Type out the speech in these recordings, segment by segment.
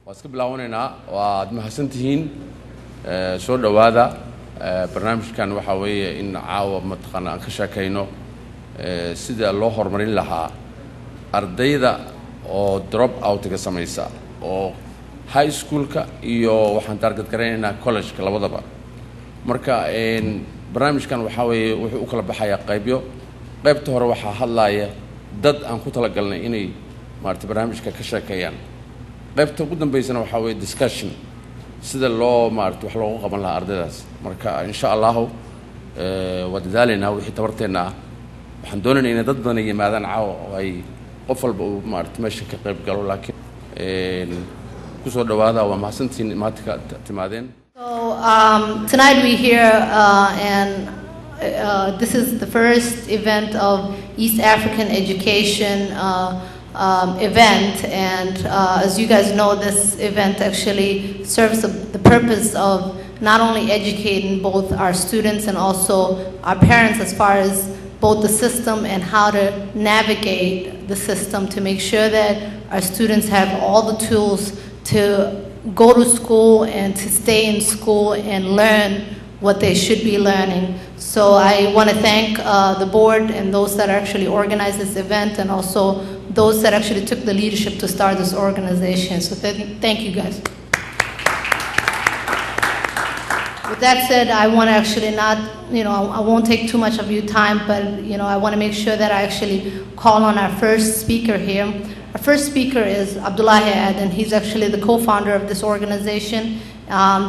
واسكب لوننا ومحسنتين سو دوادا برنامج كان وحوي إن عاو متقنا أنكشا كينو سيدا الله هرمرين لها أرديدا أو دروب أوت كسميسا أو هاي سكول كا يو وحن تارجت كرينا كولج كلا وضبا مركا إن برنامج كان وحوي وكلا بحياة قيبيو قيبته روحها هلاية ضد أن كتلا قلنا إني مارت برنامج ككشا كيان قيبته قدام بيسنا وحوي discussion سيدا الله مارت وحلو قبل لها أرديداس مركا إن شاء الله ودذالنا وحي تبرتنا وحندوننا إن ضدنا يمادان عاو أي قفل مارت ماشي كقيب قالوا لكن كسر دوادا وما سنتين ما تمادين. So tonight we here and this is the first event of East African Education event, and as you guys know, this event actually serves the purpose of not only educating both our students and also our parents as far as both the system and how to navigate the system to make sure that our students have all the tools to go to school and to stay in school and learn what they should be learning. So I want to thank the board and those that actually organized this event, and also those that actually took the leadership to start this organization. So thank you guys. With that said, I want to actually not, I won't take too much of your time, but, I want to make sure that I actually call on our first speaker here. Our first speaker is Abdullahi Aden. He's actually the co-founder of this organization.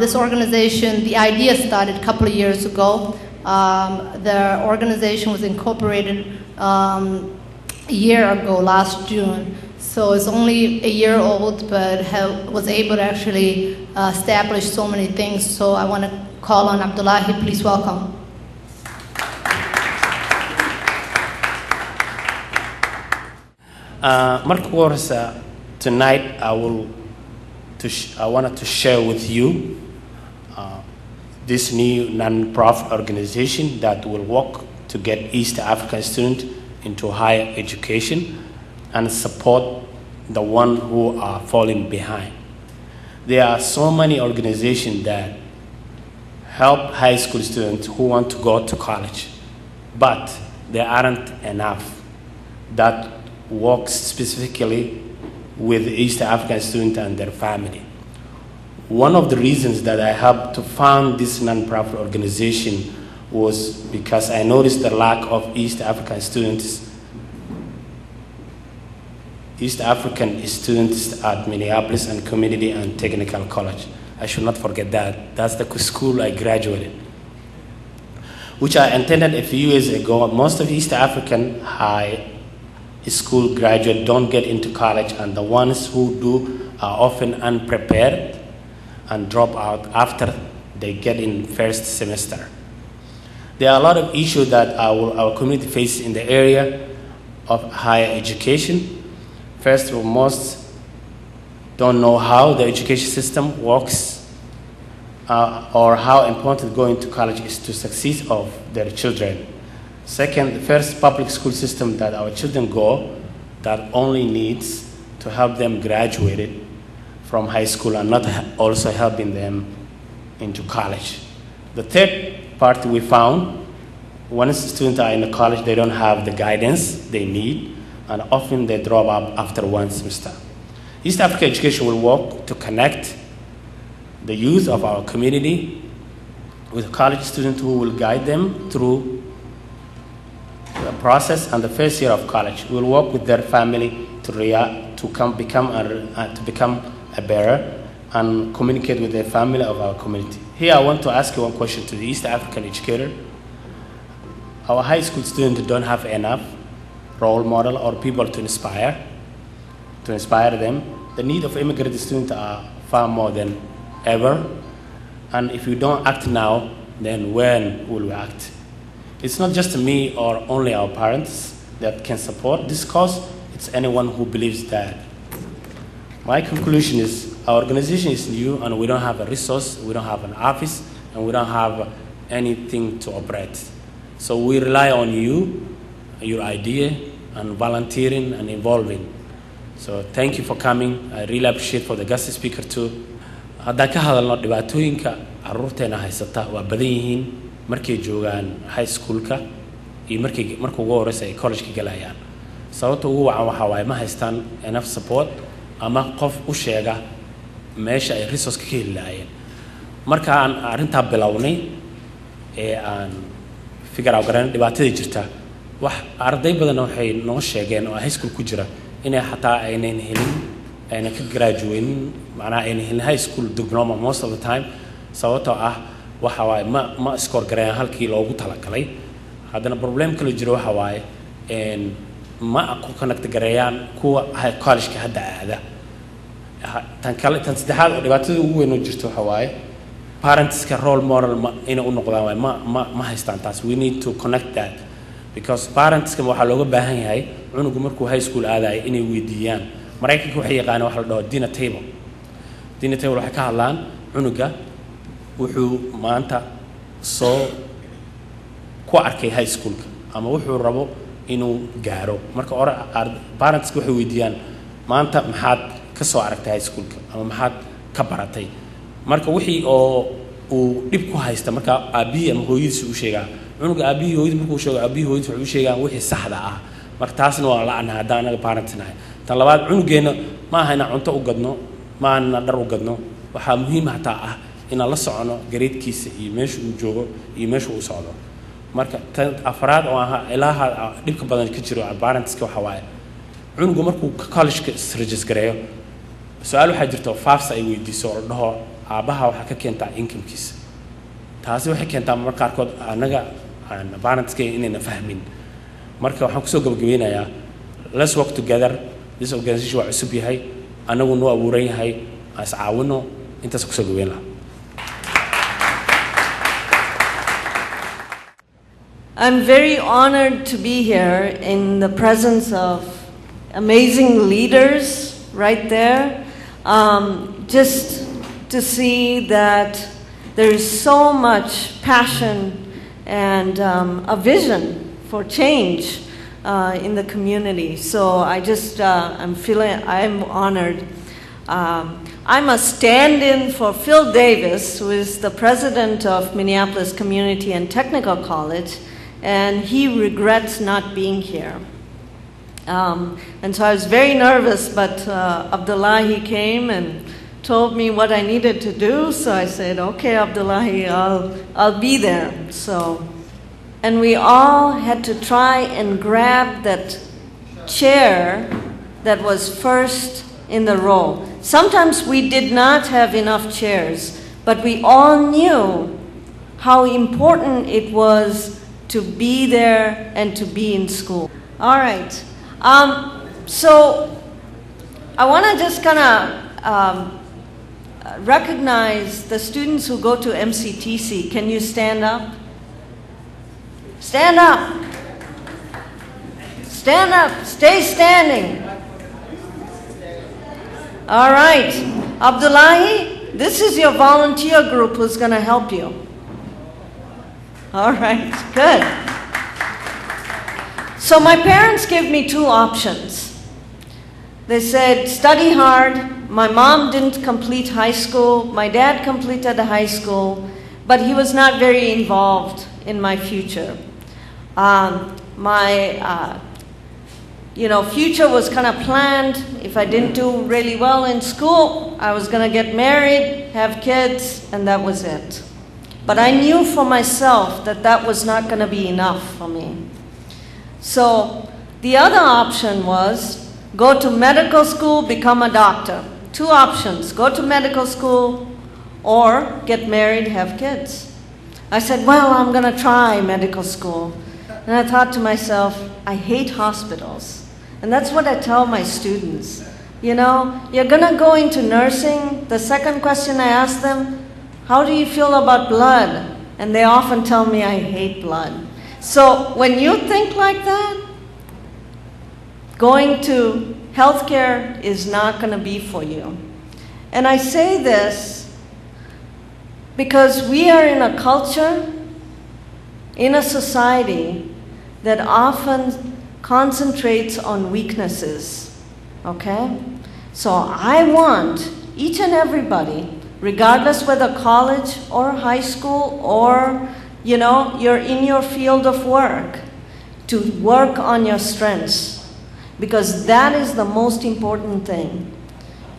This organization, the idea started a couple of years ago. The organization was incorporated a year ago, last June. So it's only a year old, but was able to actually establish so many things. So I want to call on Abdullahi. Please welcome. Mark Wars, tonight I wanted to share with you this new non-profit organization that will work to get East African students into higher education and support the ones who are falling behind. There are so many organizations that help high school students who want to go to college, but there aren't enough that works specifically with East African students and their family. One of the reasons that I helped to found this non-profit organization was because I noticed the lack of East African students at Minneapolis and Community and Technical College. I should not forget that. That's the school I graduated, which I attended a few years ago. Most of East African high school graduates don't get into college, and the ones who do are often unprepared and drop out after they get in first semester. There are a lot of issues that our community faces in the area of higher education. First, most don't know how the education system works or how important going to college is to success of their children. Second, the first public school system that our children go that only needs to help them graduate from high school and not also helping them into college. The third part we found, once students are in the college, they don't have the guidance they need, and often they drop out after one semester. East Africa Education will work to connect the youth of our community with college students who will guide them through the process and the first year of college. We'll work with their family to become a bearer and communicate with the family of our community. Here I want to ask you one question to the East African educator. Our high school students don't have enough role model or people to inspire them. The need of immigrant students are far more than ever. And if we don't act now, then when will we act? It's not just me or only our parents that can support this cause. It's anyone who believes that. My conclusion is our organization is new and we don't have a resource, we don't have an office, and we don't have anything to operate. So we rely on you, your idea, and volunteering and involving. So thank you for coming. I really appreciate for the guest speaker too. Haddaan ka hadalno dhibaatooyinka carruurteena haysata waa badan yihiin markay joogaan high schoolka iyo markuu ugu horeysa ay college-ka galayaan. Sababta ugu wacan waxa waaye ma haystaan enough support ama qof u sheega meesha ay resource ka heli lahaayeen. Marka aan arrintaa bilownay ee aan figure out garan dhibaatada jirta wax arday badan waxay noo sheegeen oo high school ku jira inay xataa aynan helin ayna ka graduate macnaa aynan helin high school diploma most of the time sababtoo ah waxa waaye ma score gareeyaan halkii loogu talagalay haddana problem kale jiro waxa waaye ma ku connect gareeyaan kuwa college-ka hadda aada tan saddexaad oo dhibaatada ugu weyn oo jirto waxa waaye parents-ka role model inay u noqdaan waaye ma haystaan taas. We need to connect that because parents-ka waxaa looga baahan yahay cunugu markuu high school aadayo inay weydiiyaan. Maraykanka waxay yaqaanaan waxa la dhaho dinner table. Dinner table waxay ka hadlaan cunuga wuxuu maanta soo ku arkay high schoolka ama wuxuu rabo inuu gaaro. Marka hore parents-ka waxay weydiiyaan maanta maxaad ka soo aragtay high schoolka ama maxaad ka baratay. Marka wixii oo uu dhib ku haysta marka aabihi ama hooyadiisa u sheegaa cunuga aabihi hooyadiisa markuu sheego aabihi hooyadiisa wuxuu sheegaa wixii saxda ah. Marka taasna waa la'aan haddaan anaga parents nahay. Tan labaad cunugeena ma aha inaan cunto u gadno ma aha dhar u gadno waxaa muhiim hataa ah inaan la socono gareedkiisa iyo meesha uu joogo iyo meesha uu socdo. Marka tan afraad oo ah ilaaha dhibka badan ka jiro parents-ka waxa waaye cunugu markuu college-ka register gareeyo su'aal waxaa jirta faafsa ay weydiiso oo dhaho aabaha waxa ka keentaa income-kiisa. Taasi waxay keentaa marka qaarkood anaga parents-ka inayna fahmin. Marka waxaan kusoo gabagabeynayaa let's work together. This organization waa cusub yahay anagu noo abuuran yahay aan is caawino intaas kusoo gabeyn lahaa. I'm very honored to be here in the presence of amazing leaders right there. Just to see that there is so much passion and a vision for change in the community. So I'm honored. I'm a stand-in for Phil Davis, who is the president of Minneapolis Community and Technical College, and he regrets not being here. And so I was very nervous, but Abdullahi came and told me what I needed to do, so I said, okay, Abdullahi, I'll be there. And we all had to try and grab that chair that was first in the row. Sometimes we did not have enough chairs, but we all knew how important it was to be there and to be in school. All right. So I want to just kind of recognize the students who go to MCTC. Can you stand up? Stand up. Stand up. Stay standing. All right. Abdullahi, this is your volunteer group who's going to help you. All right. Good. So my parents gave me two options. They said, study hard. My mom didn't complete high school. My dad completed high school, but he was not very involved in my future. My future was kind of planned. If I didn't do really well in school, I was going to get married, have kids, and that was it. But I knew for myself that that was not going to be enough for me. So the other option was go to medical school, become a doctor. Two options, go to medical school or get married, have kids. I said, well, I'm going to try medical school. And I thought to myself, I hate hospitals. And that's what I tell my students. You know, you're going to go into nursing. The second question I ask them, how do you feel about blood? And they often tell me I hate blood. So when you think like that, going to healthcare is not going to be for you. And I say this because we are in a culture, in a society that often concentrates on weaknesses. okay? So I want each and everybody, regardless whether college or high school or, you're in your field of work, to work on your strengths, because that is the most important thing.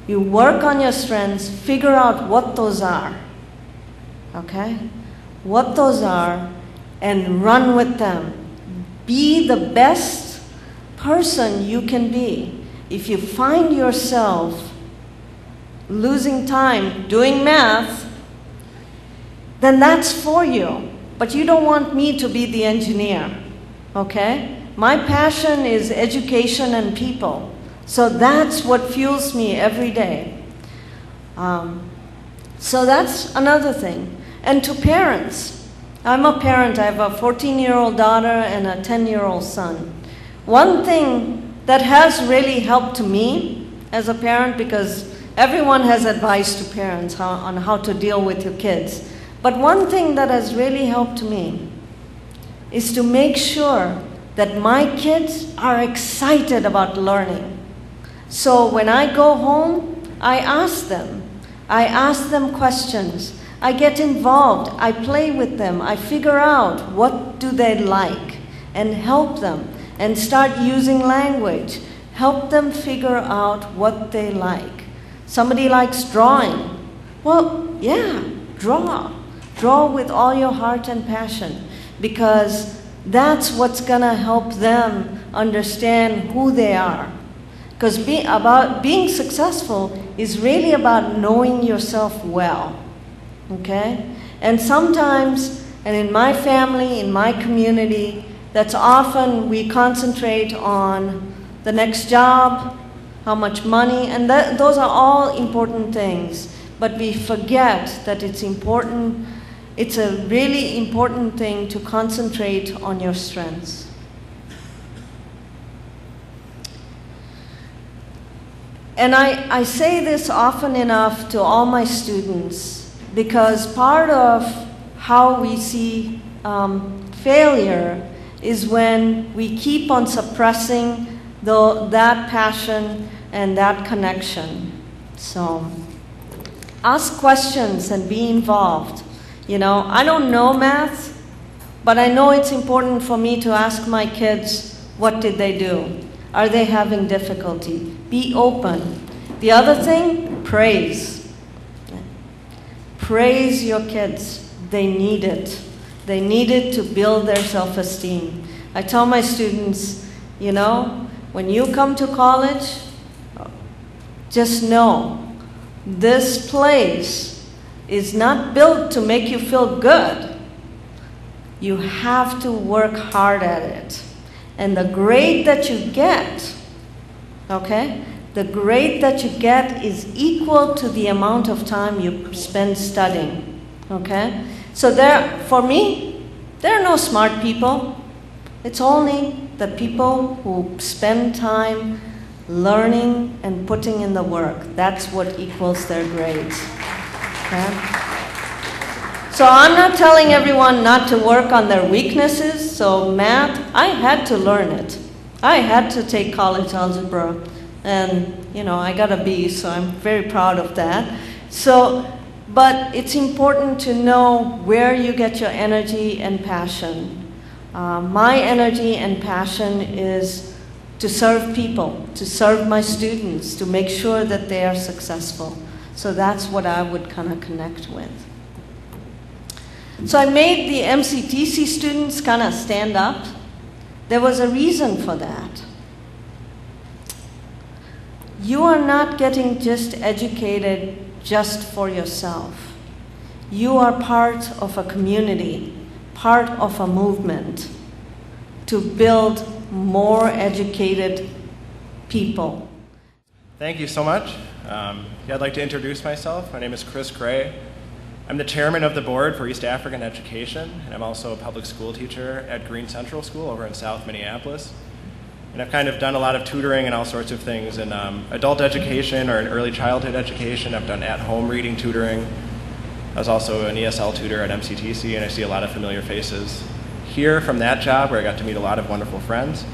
You work on your strengths, figure out what those are, okay? What those are, and run with them. Be the best person you can be. If you find yourself losing time doing math, then that's for you. But you don't want me to be the engineer, okay? My passion is education and people. So that's what fuels me every day. So that's another thing. And to parents, I'm a parent. I have a 14-year-old daughter and a 10-year-old son. One thing that has really helped me as a parent, because everyone has advice to parents on how to deal with your kids. But one thing that has really helped me is to make sure that my kids are excited about learning. So when I go home, I ask them questions. I get involved, I play with them, I figure out what do they like and help them and start using language. Help them figure out what they like. Somebody likes drawing. Well, yeah, draw. Draw with all your heart and passion, because that's what's gonna help them understand who they are. Because being successful is really about knowing yourself well, okay? And sometimes, and in my family, in my community, that's often we concentrate on the next job, how much money, and those are all important things. But we forget that it's important, it's a really important thing to concentrate on your strengths. And I say this often enough to all my students, because part of how we see failure is when we keep on suppressing that passion and that connection. So ask questions and be involved. I don't know math, but I know it's important for me to ask my kids, what did they do? Are they having difficulty? Be open. The other thing, praise. Praise your kids. They need it. They need it to build their self-esteem. I tell my students, when you come to college, just know this place is not built to make you feel good. You have to work hard at it. And the grade that you get, okay, the grade that you get is equal to the amount of time you spend studying, okay? So for me, there are no smart people. It's only the people who spend time learning and putting in the work. That's what equals their grades. Okay? So I'm not telling everyone not to work on their weaknesses. So math, I had to learn it. I had to take college algebra. And, I got a B, so I'm very proud of that. But it's important to know where you get your energy and passion. My energy and passion is to serve people, to serve my students, to make sure that they are successful. So that's what I would kind of connect with. So I made the MCTC students kind of stand up. There was a reason for that. You are not getting just educated just for yourself. You are part of a community, part of a movement to build more educated people. Thank you so much. I'd like to introduce myself. My name is Chris Gray. I'm the chairman of the board for East African Education, and I'm also a public school teacher at Green Central School over in South Minneapolis. And I've kind of done a lot of tutoring and all sorts of things in adult education or in early childhood education. I've done at-home reading tutoring. I was also an ESL tutor at MCTC, and I see a lot of familiar faces here from that job where I got to meet a lot of wonderful friends.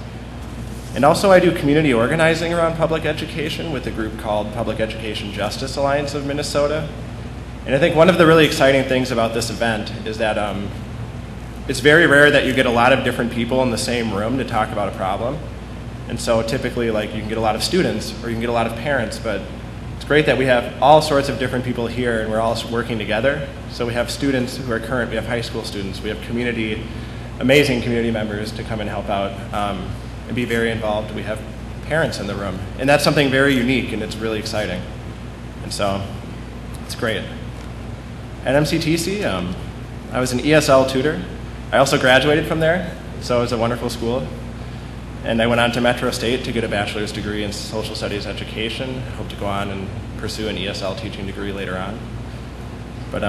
And also I do community organizing around public education with a group called Public Education Justice Alliance of Minnesota. And I think one of the really exciting things about this event is that it's very rare that you get a lot of different people in the same room to talk about a problem. And so typically, like, you can get a lot of students or you can get a lot of parents, but it's great that we have all sorts of different people here and we're all working together. So we have students who are current, we have high school students, we have amazing community members to come and help out and be very involved. We have parents in the room. And that's something very unique and it's really exciting. And so it's great. At MCTC, I was an ESL tutor. I also graduated from there, so it was a wonderful school. And I went on to Metro State to get a bachelor's degree in social studies education. I hope to go on and pursue an ESL teaching degree later on. But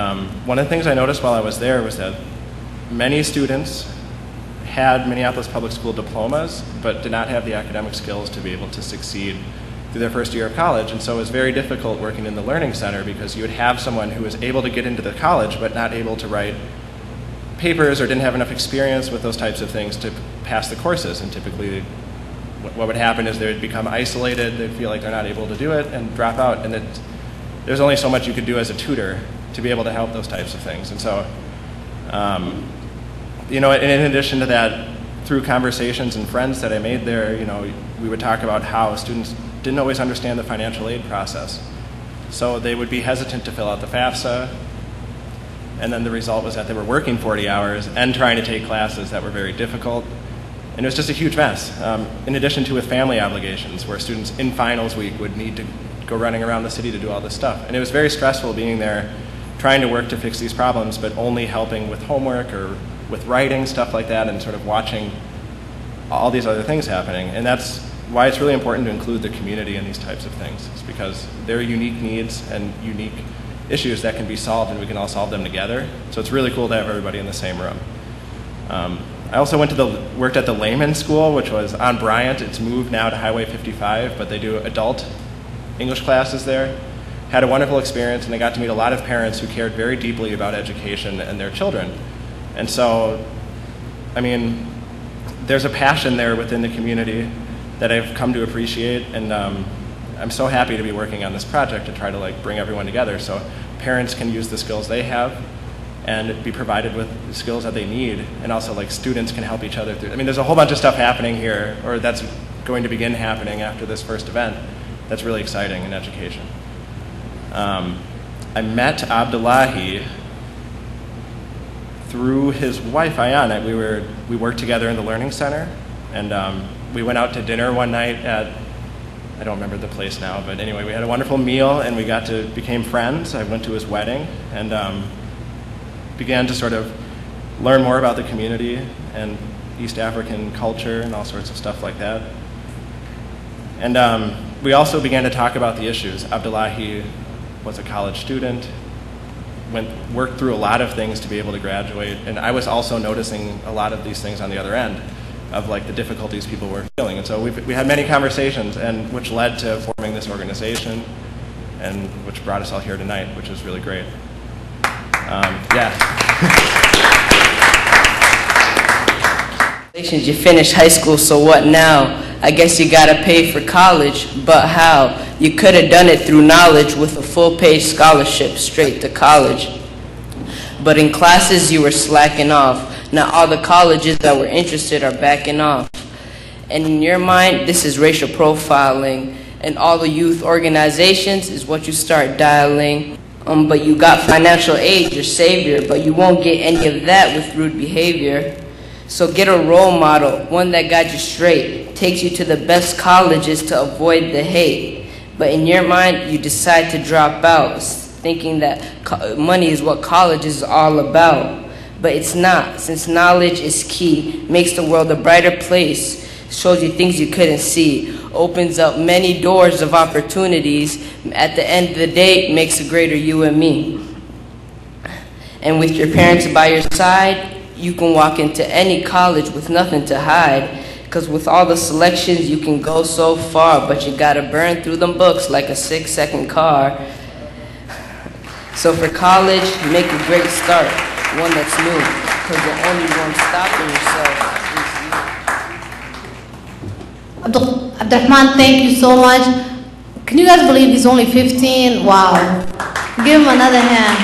one of the things I noticed while I was there was that many students had Minneapolis Public School diplomas, but did not have the academic skills to be able to succeed through their first year of college. And so it was very difficult working in the Learning Center because you would have someone who was able to get into the college, but not able to write papers or didn't have enough experience with those types of things to pass the courses. And typically what would happen is they would become isolated, they'd feel like they're not able to do it and drop out. And there's only so much you could do as a tutor to be able to help those types of things. And so, you know, in addition to that, through conversations and friends that I made there, you know, we would talk about how students didn't always understand the financial aid process. So they would be hesitant to fill out the FAFSA, and then the result was that they were working 40 hours and trying to take classes that were very difficult. And it was just a huge mess, in addition to with family obligations, where students in finals week would need to go running around the city to do all this stuff. And it was very stressful being there, trying to work to fix these problems, but only helping with homework or with writing, stuff like that, and sort of watching all these other things happening. And that's why it's really important to include the community in these types of things. It's because there are unique needs and unique issues that can be solved, and we can all solve them together. So it's really cool to have everybody in the same room. I also worked at the Lehman School, which was on Bryant. It's moved now to Highway 55, but they do adult English classes there. Had a wonderful experience, and I got to meet a lot of parents who cared very deeply about education and their children. And so, I mean, there's a passion there within the community that I've come to appreciate, and I'm so happy to be working on this project to try to like bring everyone together so parents can use the skills they have and be provided with the skills that they need, and also like students can help each other through. I mean, there's a whole bunch of stuff happening here, or that's going to begin happening after this first event that's really exciting in education. I met Abdullahi through his wife, Ayana. We worked together in the Learning Center, and we went out to dinner one night at, I don't remember the place now, but anyway, we had a wonderful meal and we became friends. I went to his wedding and began to sort of learn more about the community and East African culture and all sorts of stuff like that. And we also began to talk about the issues. Abdullahi was a college student, worked through a lot of things to be able to graduate, and I was also noticing a lot of these things on the other end of like the difficulties people were feeling. And so we had many conversations, and which led to forming this organization, and which brought us all here tonight, which is really great. You finished high school, so what now? I guess you gotta pay for college, but how? You could have done it through knowledge with a full-paid scholarship straight to college. But in classes you were slacking off. Now all the colleges that were interested are backing off. And in your mind, this is racial profiling, and all the youth organizations is what you start dialing. But you got financial aid, your savior, but you won't get any of that with rude behavior. So get a role model, one that got you straight, takes you to the best colleges to avoid the hate. But in your mind, you decide to drop out, thinking that money is what college is all about. But it's not, since knowledge is key, makes the world a brighter place, shows you things you couldn't see, opens up many doors of opportunities. At the end of the day, makes a greater you and me. And with your parents by your side, you can walk into any college with nothing to hide. Because with all the selections, you can go so far, but you gotta burn through them books like a 6-second car. So for college, make a great start, one that's new, because the only one stopping yourself is you. Abdurrahman, thank you so much. Can you guys believe he's only 15? Wow. Give him another hand.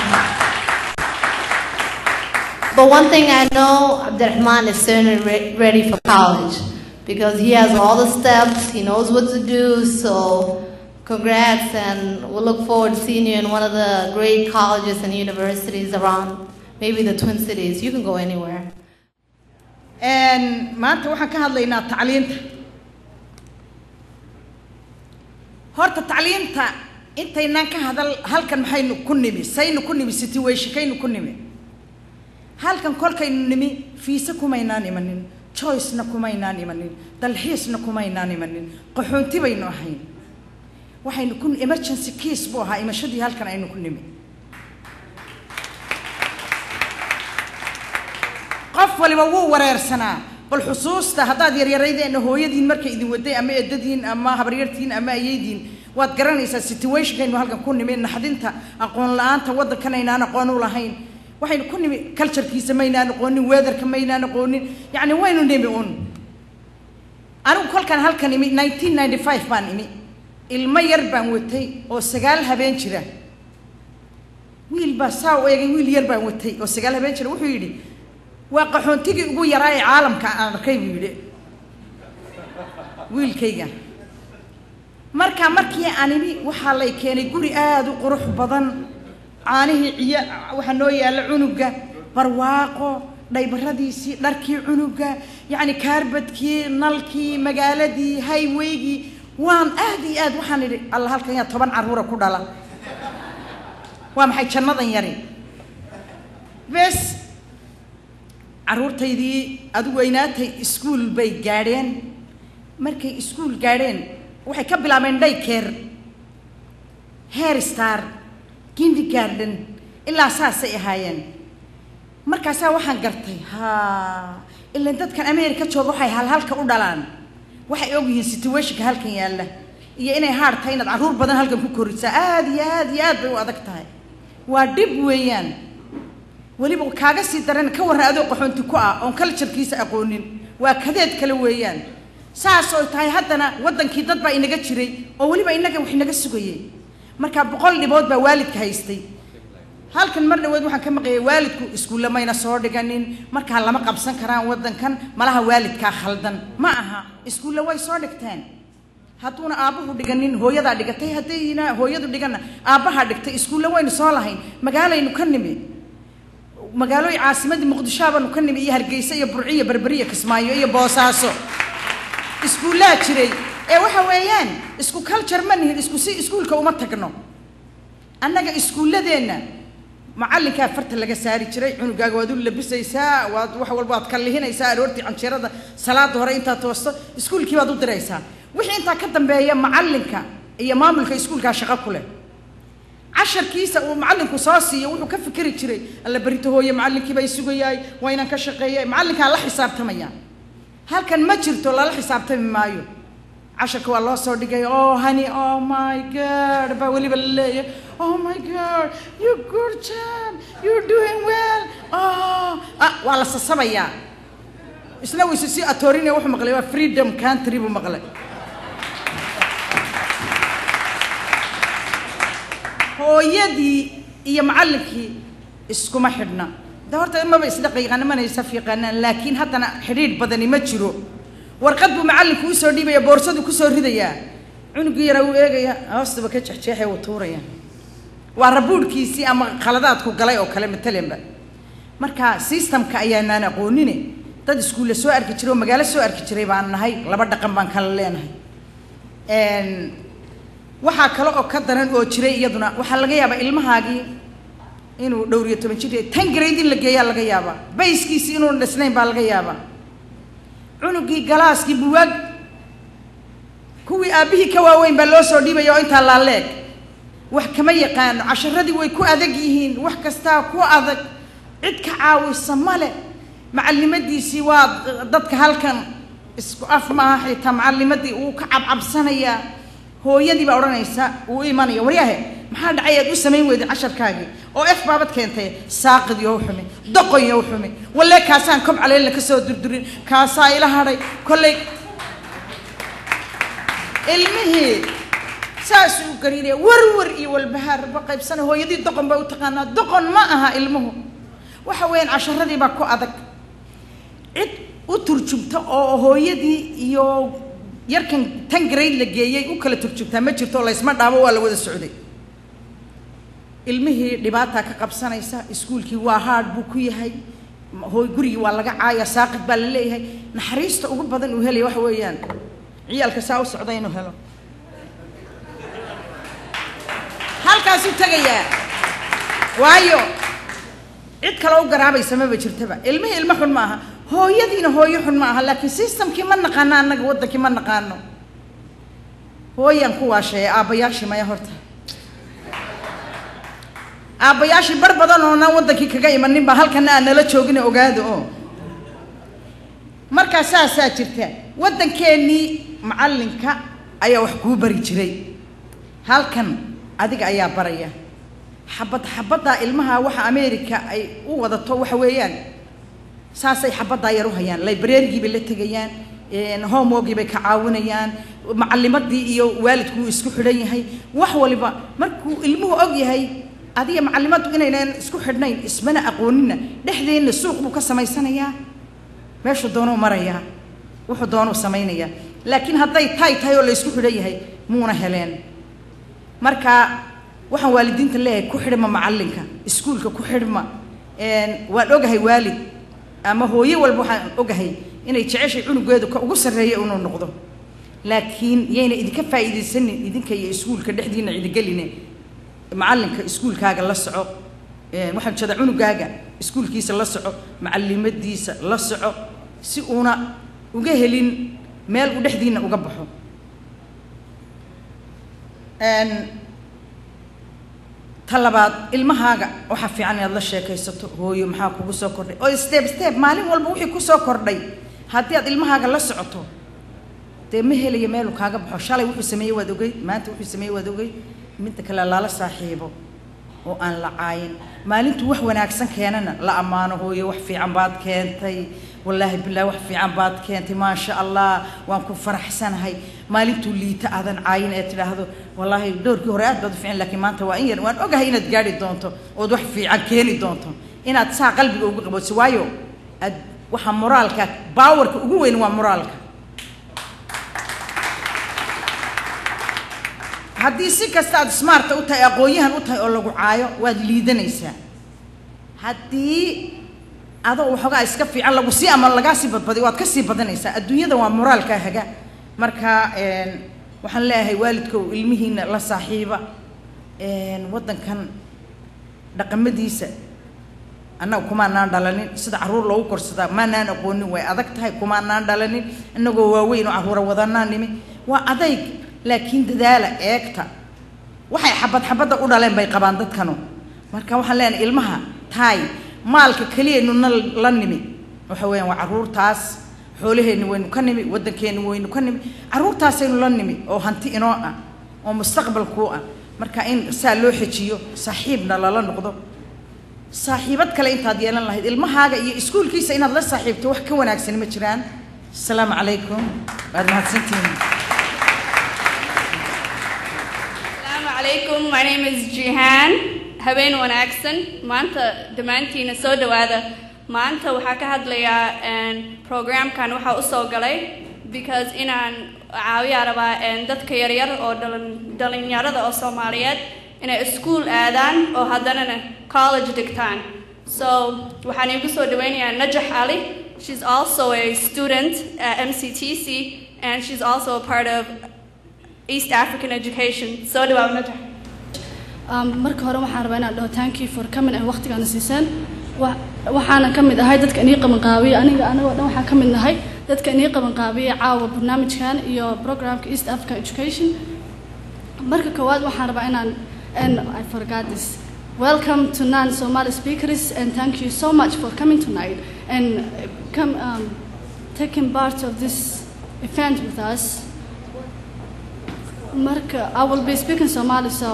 But one thing I know, Abdurrahman is certainly ready for college because he has all the steps, he knows what to do, so congrats, and we'll look forward to seeing you in one of the great colleges and universities around maybe the Twin Cities. You can go anywhere. And maanta waxaan ka hadlaynaa tacliinta. Horta tacliinta intaynaan ka hadal halkan maxaynu ku nimi, saynu ku nimi situation kaynu ku nimi. Halkan kolkaynu nimi fiisa kumaynaan imanin, choice-na kumaynaan imanin, dalxiisna kumaynaan imanin, qaxoonti baynu ahayn. waxaynu kun emergency case buu ahaa imashadii halkan aynu ku nimi qof waliba wuu wareersanaa bal xusuusta haddaad yaryaraydeen hooyadiin markay idin waday ama eedadiin ama habaryartiin ama ayeediin waad garanaysaa situationkaynu halkan ku nimi naxdinta aqoon la'aanta waddankan aynaan aqoon u lahayn waxaynu ku nimi culture-kiisa maynaan aqoonin weather-ka maynaan aqoonin yacni waynu nimi anigu kolkan halkan nimi 1995 baan imi ilma yar baan watay oo 9 habeen jira wiil baa saa u eegay wiil yar baan watay oo 9 habeen jira wuxuu yidhi waa qaxoontigii ugu yaraa ee caalamka aan arkay buu yidhi wiilkayga markii aan imi waxaa lay keenay guri aad u qurux badan caanihii waxa noo yaala cunuga barwaaqo dhaybaradiisii dharkii cunuga yacni kaarbadkii nalkii magaaladii highwaygii waan aad iyo aad waxaan idhi alla halkan yaa 10 caruura ku dhala waa maxay jannadan yari bes caruurtaydii adigu weynaatay iskuul bay gaadheen markay iskuul gaadheen waxay ka bilaabeen daycare hair star kindergarten ilaa saasay ahaayeen markaasaa waxaan gartay ilaa dadkan America jooga waxay halka u dhalaan waxay og yihiin situationka halkan yaala iyo inay hard tahay inaad caruur badan halkan ku korisaa aad iyo aad bay u adag tahay waa dib weeyaan waliba kaaga sii daran ka waraado qaxoonti ku ah oo culture-kiisa aqoonin waa kadeed kale weeyaan saas oo tahay haddana wadankii dad baa inaga jiray oo waliba inaga wax inaga sugayay marka 100 dhibood baa waalidka haystay halkan mar dhaweed waxaan ka maqlay waalidku iskuul mayna soo dhiganin marka lama qabsan karaan wadankan malaha waalidka khaldan ma aha iskuul way soo dhigteen hadduna aabuhu dhiganin hooyada dhigatay hadayna hooyadu dhigana aabaha dhigtay iskuul wayna soo lahayn magaalaynu ka nimi magaalooy caasimadii muqdisho baanu ka nimi iyo hargeysa iyo burciyo barbariyo kismaayo iyo boosaaso iskuulaa jiray ee waxa weeyaan isku culture ma nihin iskuulka uma tagno annaga iskuuladeena macallinka farta laga saari jiray cunugaaga waad u labisaysaa waad wax walba aad ka lihinaysaa aroortii canjeerada salaad hore inta toosto iskuulkii baad u diraysaa wixii inta ka dambeeya macallinka iyo maamulka iskuulka shaqo ku leh casharkiisa uu macallinku soo siiyo wuxuu ka fikiri jiray alla barito hooyo macallinkii bay sugayay waa inaan ka shaqeeyay macallinka la xisaabtamaya halkan ma jirto la xisaabtami maayo casharka waa loo soo dhigay oh honey oh my god ba waliba leeyahay oh my god you good job you're doing well waa la sasabaya isla waysu si atorine wuxuu maqlay waa freedom country buu maqlay hooyadii iyo macallinkii iskuma xidhna horta imaba isdhaqiiqana manaysa fiiqanaan laakiin haddana xidhiidh badani ma jiro warqad buu macallinku u soo dhiibaya boorsadu ku soo ridaya cunugii yara uu eegaya hoostaba ka jeexjeexay uu tuuraya waa rabuudkiisii ama khaladaadku galay oo kale matalenba marka systemka ayaanaan aqoonine dad iskuulle soo arki jiray oo magaalo soo arki jiray baan nahay laba dhaqan baan kala leenahay waxaa kale oo ka daran oo jiray iyaduna waxaa laga yaabaa ilmahaagii inuu dhowr iyo 10 jir 10 grade in la geeyaa laga yaabaa bayskiisii inuu dhisnayn baa laga yaabaa cunugii galaaskii buwag kuwii aabihii ka waaweyn baa loo soo dhiibaya oo intaa la leeg wax kama yaqaan casharadii way ku adag yihiin wax kasta ku adag cid ka caawisa male macallimadiisii waa dadka halkan isku af ma aha xitaa macallimadii uu ka cabsanaya hooyadii baa oranaysa uu iimanaya waryahe maxaa dhacay aad u sameyn weyday casharkaagii oo f baabad keentay saaqid iyo xumi doqon iyo xumi walla kaasaan kob caleelna ka soo durdurin kaasaa ila haray kolley ilmihii saas uu gariiraya warwar iyo walbahaar ba qaybsan hooyadii doqon ba u taqaanaa doqon ma aha ilmuhu waxa weyn casharadii ba ku adag cid u turjubta oo hooyadii iyo yarkan tan grade la geeyay u kala turjubta ma jirto la isma dhaamo waa la wada socday ilmihii dhibaata ka qabsanaysa iskuulkii waa hard buu ku yahay hooy gurigi waa laga caaya saaqid baa la leeyahay naxariista ugu badan uu helay waxa weeyaan ciyalka saa u socday inuu helo halkaas uu tagayaa waayo cid kale u garaabaysa ma jirtaba ilmihii ilmo xun ma aha hooyadiina hooyo xun ma aha laakiin systemkii ma naqaano annaga wadankii ma naqaano hooyan ku waashay aabayaashii maya horta aabayaashii bar badan oo aan wadankii kaga imanin ba halkan aan nala joogin ogaado oo marka saasaa jirta wadankeeni macallinka ayaa wax ku bari jiray halkan adiga ayaa baraya xabada ilmaha waxa America ay u wadato waxa weeyaan saasay xabada yar u hayaan library-gii bay la tagayaan homework-gii bay ka caawinayaan macallimadii iyo waalidku isku xidhan yahay wax waliba markuu ilmuhu og yahay adiga macallimadu inaynan isku xidhnayn ismana aqoonina dhexdeena suuq buu ka sameysanayaa meesha doono maraya wuxuu doono sameynaya laakiin hadday tahay oo la isku xidhan yahay muuna heleen marka waxaan waalidiinta leeyahay ku xidhma macallinka iskuulka ku xidhma waan ogahay waalid ama hooyo walba waxaan ogahay inay jeceshay cunugeedu ka ugu sareeyo inuu noqdo laakiin yeyna idinka faa'iideysanin idinka iyo iskuulka dhexdiina cidigeline macallinka iskuulkaaga la soco waxaan jeedaa cunugaaga iskuulkiisa la soco macallimadiisa la soco si uuna uga helin meel u dhexdiina uga baxo talabaad ilmahaaga waxa fiican inaad la sheekaysato hooyo maxaa kugu soo kordhay oo step maalin walba wixii ku soo kordhay haddii aad ilmahaaga la socoto dee ma helayo meel uu kaaga baxo shalay wuxuu sameeyay waad ogay maanta wuxuu sameeyay waad ogay midda kale la saaxiibo oo aan la caayin maalintu wax wanaagsan keenana la amaano hooyo wax fiican baad keentay wallahi billaah wax fiican baad keentay ma sha Allah waan ku faraxsanahay maalintu liita aadan caayin ee tiraahdo wallahi doorkii hore aad baad fiican laakiin maanta waa in yar waan ogahay inaad gaari doonto oo wax fiican keeni doonto inaad saa qalbiga ugu qabooso waayo waxa moraalka powerka ugu weyn waa moraalka haddii si kasta aad smart u tahay aqoonyahan u tahay oo lagu caayo waad liidanaysaa haddii adoo waxoogaa iska fiican lagu sii ama lagaa sii badbadiyo waad ka sii badanaysaa adduunyada waa moraalka haga marka waxaan leeyahay waalidkow ilmihiina la saaxiiba wadankan dhaqamadiisa annagu kumaanaan dhalanin sida caruur loogu korsadaa maanaan aqoonin way adag tahay kumaanaan dhalanin innagoo waaweyn oo caruura wadanaan nimi waa adayg laakiin dadaala eegta waxay xabad u dhaleen bay qabaan dadkanu marka waxaan leenahay ilmaha taay maalka kaliya inuu la nimi waxa weeyaan waa caruurtaas xoolaheena waynu ka nimi wadankeena waynu ka nimi caruurtaasaynu la nimi oo hanti inoo ah oo mustaqbalku ah marka in saa loo xejiyo saaxiibna lala noqdo saaxiibad kale intaad yeelan lahayd ilmahaaga iyo iskuulkiisa inaad la saaxiibto wax ka wanaagsan ma jiraan assalaamu calaykum baad mahadsantihiin Assalamualaikum. My name is Jihan. Habeen wanaagsan. Maanta dhammaantiina soo dhawaada. Maanta waxaa ka hadlayaa programkan waxa u soo galay because inaan caawiya rabaa dadka yaryar oo dhalinyarada oo Soomaaliyeed inay iskuul aadaan oo haddana college dhigtaan. So waxaan igu soo dhaweynayaa Najax Ali. She's also a student at MCTC and she's also a part of East African Education. So do I Najax. marka hore waxaan rabaa inaan dhaho thank you for coming and waqtigaana siisaan waxaana ka mid ahay dadka inii qaban qaabiya anagoo dhan waxaan ka mid nahay dadka inii qaban qaabiya caawa barnaamijkan iyo programka East African Education marka koowaad waxaan rabaa inaan and I forgot this welcome to non-Somali speakers and thank you so much for coming tonight and taking part of this event with us marka I will be speaking Somali so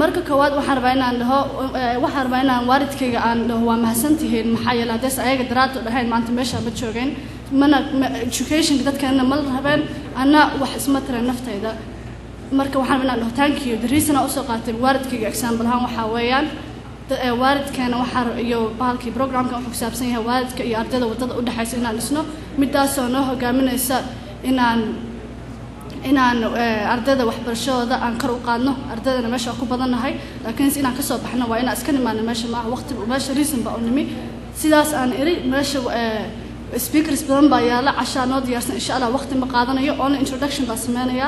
marka koowaad waxaan rabaa inaan waalidkayga aan dhaho waa mahadsantihiin maxaa yeelay haddii ayaga daraad u dhahayn maanta meesha ma joogeen education dadkana ma rabeen ana wax isma taran naftayda marka waxaan inaan dhaho thank you the reason oo soo qaatay waalidkayga example ahaan waxa weeyaan waalidkeena waxa iyo bahalkii programka wuxuu ku saabsan yahay waalidka iyo ardayda wadada u dhaxaysa inaan dhisno midaas oo noo hogaaminaysa inaan ardayda waxbarashadooda aan kor u qaadno ardaydana meesha ku badanahay laakiin inaan ka soo baxno waa inaan iska nimaano meesha ma waqti meesha reason ba u nimi sidaas aan iri meesha speakers badan baa yaala cashaa noo diyaarsan insha Allah waqti ma qaadanayo only introduction baa sameynaya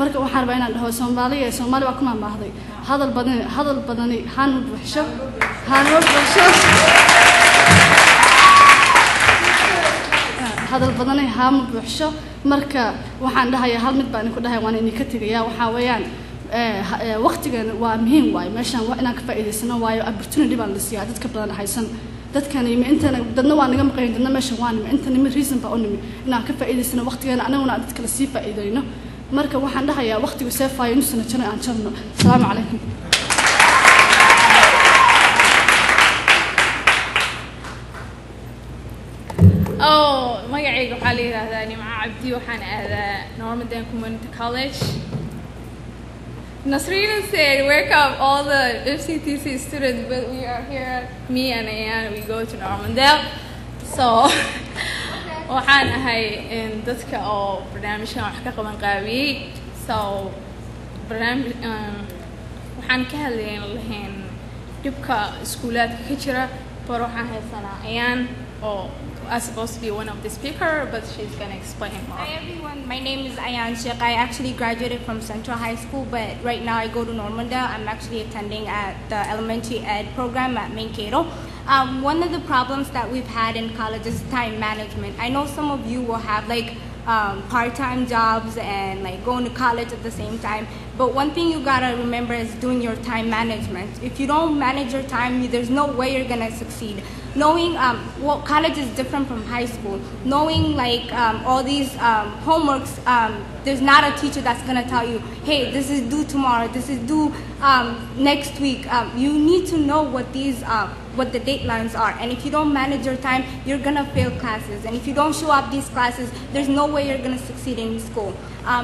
marka waxaan rabaa inaan dhaho Soomaali waa kuma maahday hadal badani haan u buuxsho hadal badani haan u buuxsho marka waxaan dhahayaa hal mid baan ku dhahay waan inii ka tagayaa waxa weeyaan waqtigan waa muhiim waay meeshan waa inaan ka faa'iideysano waayo opportunity baan la siiyaa dadka badan haysan dadkan ima intana dadna waa naga maqayn dadna meesha waa nima intana mi reason ba unimi inaan ka faa'iideysano waqtigan anaguna dadka la sii faa'iideyno marka waxaan dhahayaa waqtigu seefaayo inuu sano jana aan jarno assalaamu calaykum magacayga waxaa la yiraahdaa Nimca Cabdi waxaan aadaa Normandy Community College. Nasrina said welcome all the FCTC students, but we are here, me and Ayan, we go to Normandale. So waxaan ahay dadka oo barnaamijkan wax ka qaban qaabiyay. So barnaamij waxaan ka hadlayn dhibka iskuulaadka ka jira par waxaan haysanaa Ayan oo I'm supposed to be one of the speakers, but she's going to explain more. Hi everyone, my name is Ayan Sheikh. I actually graduated from Central High School, but right now I go to Normandale. I'm actually attending at the elementary ed program at Mankato. One of the problems that we've had in college is time management. I know some of you will have like part-time jobs and like going to college at the same time. But one thing you gotta remember is doing your time management. If you don't manage your time, there's no way you're gonna succeed. Knowing what college is different from high school, knowing like all these homeworks, there's not a teacher that's gonna tell you, hey, this is due tomorrow, this is due next week. You need to know what the deadlines are, and if you don't manage your time, you're gonna fail classes, and if you don't show up these classes, there's no way you're gonna succeed in school.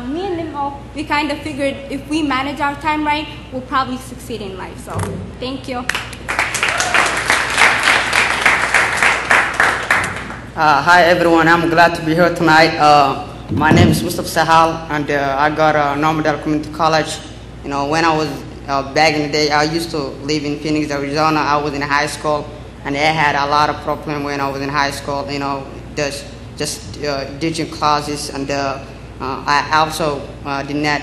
Me and Nimho, we kind of figured if we manage our time right, we'll probably succeed in life. So thank you. Hi everyone, I'm glad to be here tonight. My name is Mustafa Sahal, and I got Normandale Community College. You know, when I was back in the day, I used to live in Phoenix, Arizona. I was in high school, and I had a lot of problems when I was in high school. You know, just teaching classes, and I also did not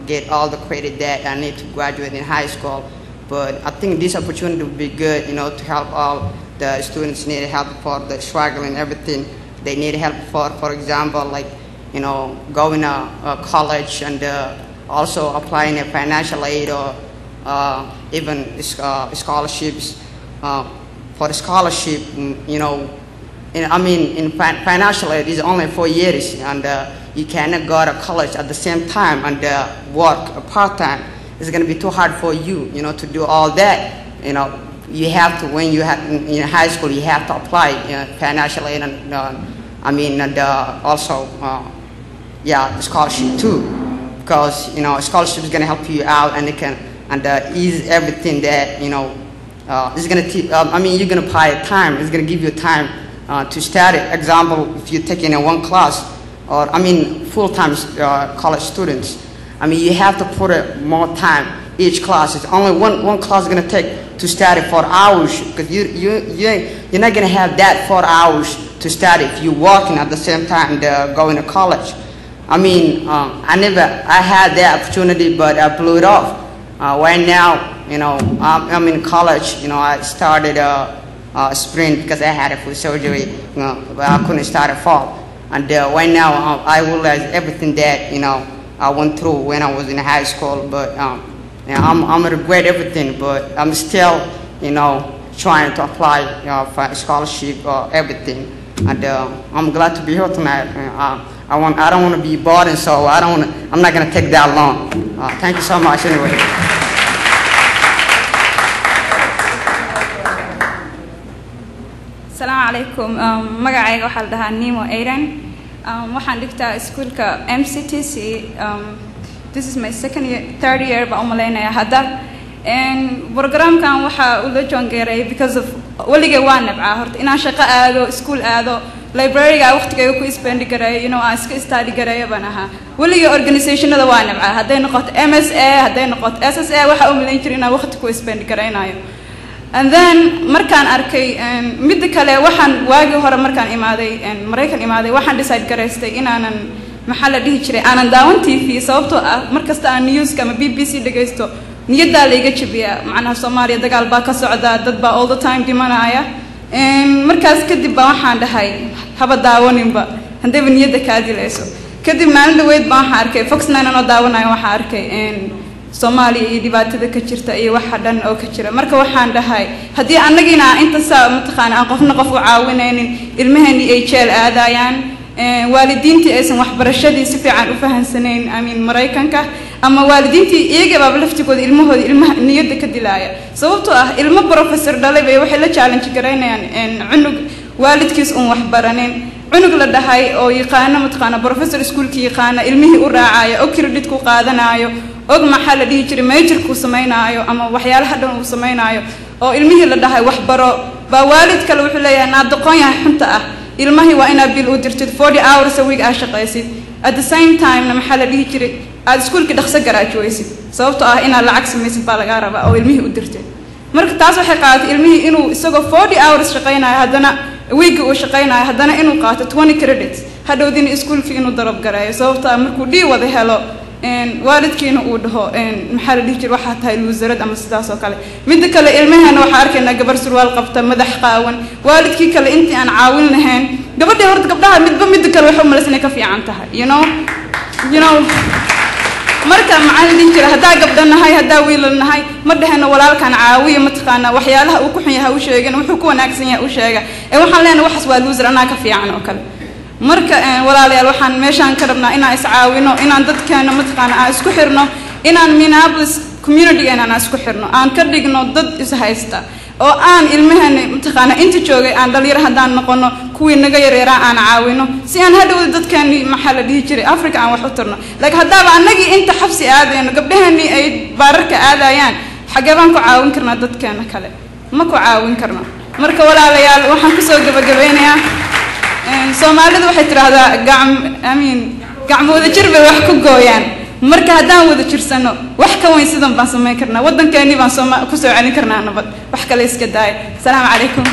get all the credit that I need to graduate in high school. But I think this opportunity would be good, you know, to help all the students need help for the struggle and everything. They need help for example, like, you know, going to college and also applying a financial aid or even scholarships. For the scholarship, you know, in financial aid is only 4 years, and you cannot go to college at the same time and work part-time. It's going to be too hard for you, you know, to do all that, you know. You have to, when you have in high school, you have to apply financial aid and also scholarship too, because you know scholarship is going to help you out, and it can ease everything that you know. It's going to you're going to apply time. It's going to give you time to study. Example, if you're taking a one class, or full-time college students, you have to put more time each class. It's only one class is going to take to study 4 hours, because you're not going to have that 4 hours to study if you're working at the same time and going to college. I had that opportunity, but I blew it off. Right now, you know, I'm in college. You know, I started spring because I had a full surgery, you know, but I couldn't start at fall. And right now, I realize everything that you know I went through when I was in high school, but. I'm regret everything, but I'm still, you know, trying to apply for a scholarship or everything. And I'm glad to be here tonight. I don't want to be bored, so I'm not going to take that long. Thank you so much anyway. Assalamu عليكم magacayga waxa la dhahaa Nimo Aidan waxaan dhigtaa iskuulka MCTC this is my third year ba umaleynaya hadda programkan waxa uu la joongeeray because of waliga waan nabca horta inaan shaqo aado iskuul aado library-ga waqtiga ku spend garay aan iska study garay banaha waliga organization-ada waan nabca haday noqoto MSA haday noqoto SSA waxa uu maleyn jiray inaan waqti ku spend garaynayo and then markaan arkay mid kale waxaan waagi hore markaan imaaday Mareykan imaaday waxaan decide garaystay inaanan maxaa la dhihi jiray aanan daawan TV sababtoo ah markasta aan news ama BBC dhageysto niyada la iga jabiya macnaha Soomaaliya dagaal baa ka socda dad baa all the time dhimanaya markaas kadib baa waxaan dhahay haba daawaninba hadaba niyada ka dilayso kadib maalin dhaweyd baan waxaan arkay Fox 9 oo daawanayo waxaan arkay Soomaaliya iyo dhibaatada ka jirta iyo waxa dhan oo ka jira marka waxaan dhahay hadii anagina inta saa mataqaan aan qofna qof u caawinaynin ilmaheeni ay jeel aadayaan waalidiintii aysan waxbarashadii si fiican u fahansaneen Mareykanka ama waalidiintii iyaga laftigooda ilmaha niyada ka dilaaya sababtoo ah ilmo professor dhalay bay waxay la challenge gareynayaan cunug waalidkiis wax baranin cunug la dhahay oo yaqaan mataqaan professor iskuulkii yaqaan ilmihii u raacaya oo credit ku qaadanayo og maxaa la dhihi jiray major ku sameynaayo ama waxyaalaha dhan uu sameynaayo oo ilmihii la dhahay wax baro ba waalid kale wuxuu leeyahay naad doqon yahay xunta ah ilmahi waa ina bil u dirtid 40 hours a week shaqaysid at the same time maxaa la dhihi jiray aad iskuulka dhaqso garaajoysid sababtoo ah inaad lacag samaysid baa laga rabaa oo ilmihii u dirtid marka taas waxay qaadatay ilmihii inuu isagoo 40 hours shaqaynayo haddana week uu shaqaynayo haddana inuu qaato 20 credits hadhowdina iskuulkii inuu darab gareeyo sababtoo ah markuu dhii wada helo waalidkiina uu dhaho maxaa la dhihi jiray waxa tahay luusarad ama sidaas oo kale mid kale ilmaheena waxa arkaynaa gabar surwaal qabta madax qaawan waalidkii kale intii aan caawin lahayn gabadha horta gabdhaha mid kale waxa u malaysnay ka fiican tahay you know marka macaan dhihi jiray hadaa gabdhanahay hadaa wiilanahay ma dhahayno walaalkan caawiyo mataqaana waxyaalaha uu ku xun yahay u sheegan wuxuu ku wanaagsan yahay u sheega waxaan leenahay waxas waa luusar anaa ka fiican oo kale marka walaalayaal waxaan meeshaan ka rabnaa inaan is caawino inaan dadkeena mataqaana aan isku xirno inaan Minneapolis community-geena aan isku xirno aan ka dhigno dad is haysta oo aan ilmaheena mataqaana inta joogay aan dhalinyaro hadaan noqono kuwii naga yareeraa aan caawino si aan hadhow dadkeena maxaa la dhihi jiray Afrika aan wax u tarno laakiin hadaba anagi inta xabsi aadayno gabdhaheeni ay baararka aadayaan xagee baan ku caawin karnaa dadkeena kale ma ku caawin karno marka walaalayaal waxaan ku soo gabagabeynayaa Soomaalidu waxay tiraahdaa gacmo wada jir bay wax ku gooyaan marka hadaan wada jirsano wax ka weyn sidan baan sameyn karnaa wadankeeni baan ku soo celin karnaa nabad wax kale iska daay assalaamu calaykum